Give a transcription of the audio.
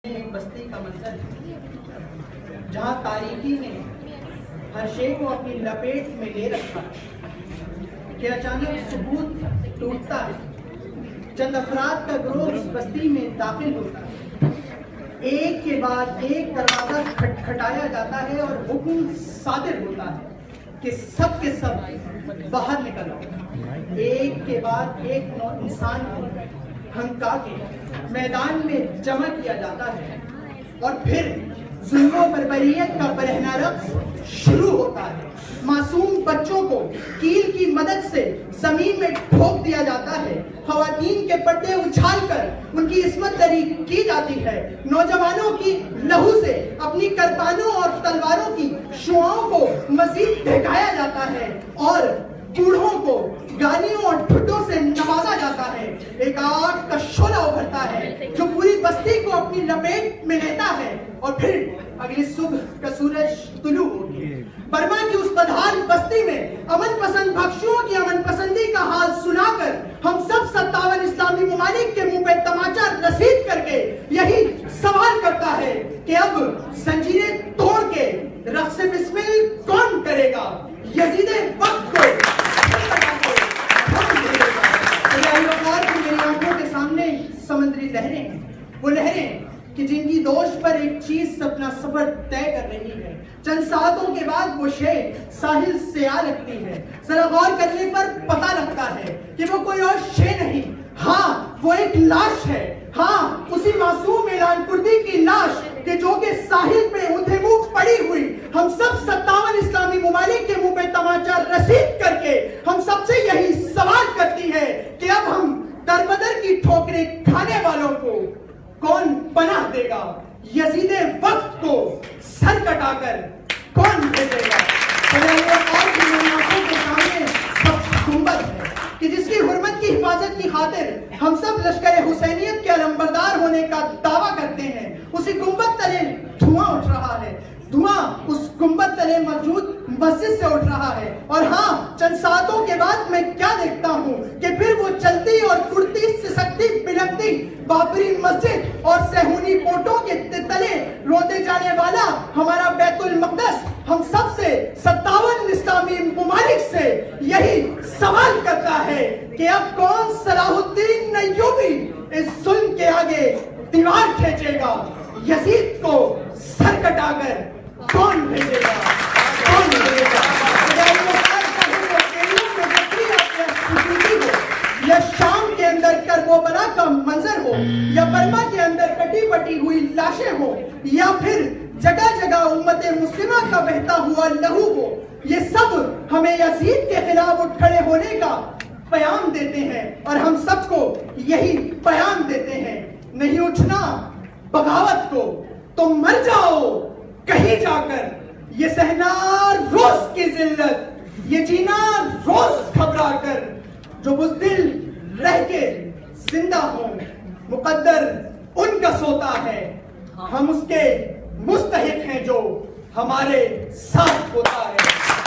ایک بستی کا منظر ہے جہاں تاریکی نے ہر شے کو اپنی لپیٹ میں لے رکھا کہ اچانک ثبوت ٹوٹتا ہے، چند افراد کا گروہ اس بستی میں داخل ہوتا ہے، ایک کے بعد ایک دروازہ کھٹکھٹایا جاتا ہے اور حکم صادر ہوتا ہے کہ سب کے سب باہر نکل آؤ۔ ایک کے بعد ایک نو انسان کو ہنکا کے میدان میں جمع کیا جاتا ہے اور پھر ظلم و بربریت کا برہنہ رقص شروع ہوتا ہے۔ معصوم بچوں کو کیل کی مدد سے زمین میں ٹھوک دیا جاتا ہے، خواتین کے پردے اچھال کر ان کی عصمت دری کی جاتی ہے، نوجوانوں کی لہو سے اپنی کرپانوں اور تلواروں کی شعاؤں کو مزید دہکایا جاتا ہے اور بوڑھوں کو گالیوں اور ٹھٹوں سے نوازا جاتا ہے۔ ایک آگ کا شعلہ ابھرتا ہے جو پوری بستی کو اپنی لپیٹ میں لیتا ہے اور پھر اگلی صبح کا سورج طلوع ہوگی۔ برما کی اس بدحال بستی میں امن پسند بخشوں کی امن پسندی کا حال سنا کر ہم سب 57 اسلامی ممالک کے منہ پہ تماچا رسید کر کے یہی سوال کرتا ہے کہ اب زنجیریں توڑ کے رقص بسمل کون کرے گا؟ یزید وقت کو میری آنکھوں کے سامنے سمندری لہریں ہیں، وہ لہریں کہ جن کی دوش پر ایک چیز اپنا سفر طے کر رہی ہے۔ چند ساعتوں کے بعد وہ شے ساحل سے آ لگتی ہے، ذرا غور کرنے پر پتہ لگتا ہے کہ وہ کوئی اور شے نہیں، ہاں وہ ایک لاش ہے، ہاں اسی معصوم اعلان کردی کی لاش کہ جو کہ ساحل پہ اندھے منہ پڑی ہوئی ہم سب 57 اسلامی ممالک کے منہ پہ تماچا رسید کر کے ہم سب سے یہی سوال کرتی ہے کہ اب ہم دربدر کی ٹھوکریں کھانے والوں کو کون پناہ دے گا؟ یزید وقت کو سر کٹا کر کون بھیجے گا؟ اور بھی میری آنکھوں کے سامنے سب گنبد ہے کہ جس کی حرمت کی حفاظت کی خاطر ہم سب لشکر حسینیت کے علمبردار ہونے کا دعویٰ کرتے ہیں۔ اسی گنبد تلے دھواں اٹھ رہا ہے، دھواں اس گنبد تلے موجود مسجد سے اٹھ رہا ہے، اور ہاں چند ساعتوں کے بعد میں کیا دیکھتا ہوں کہ پھر وہ چلتی اور اڑتی سسکتی بلکتی بابری مسجد اور سہونی پوٹوں کے تلے روتے جانے والا ہمارا بیت المقدس ہم سب سے 57 اسلامی ممالک سے یہی سوال کرتا ہے کہ اب کون صلاح الدین ایوبی اس ظلم کے آگے دیوار کھینچے گا؟ یزید کو سر کٹا کر کون بھیجے گا؟ کون بھیجے گا؟ یا شام کے اندر کربلا کا منظر ہو، یا برما کے اندر کٹی پٹی ہوئی لاشیں ہو، یا پھر جگہ جگہ امت مسلمہ کا بہتا ہوا لہو ہو، یہ سب ہمیں یزید کے خلاف اٹھ کھڑے ہونے کا پیام دیتے ہیں اور ہم سب کو یہی پیام دیتے ہیں۔ نہیں اٹھنا بغاوت کو تو مر جاؤ کہیں جا کر، یہ سہنا روز کی ذلت، یہ جینا روز گھبرا کر، جو بزدل رہ کے زندہ ہوں مقدر ان کا سوتا ہے، ہم اس کے مستحق ہیں جو ہمارے ساتھ ہوتا ہے۔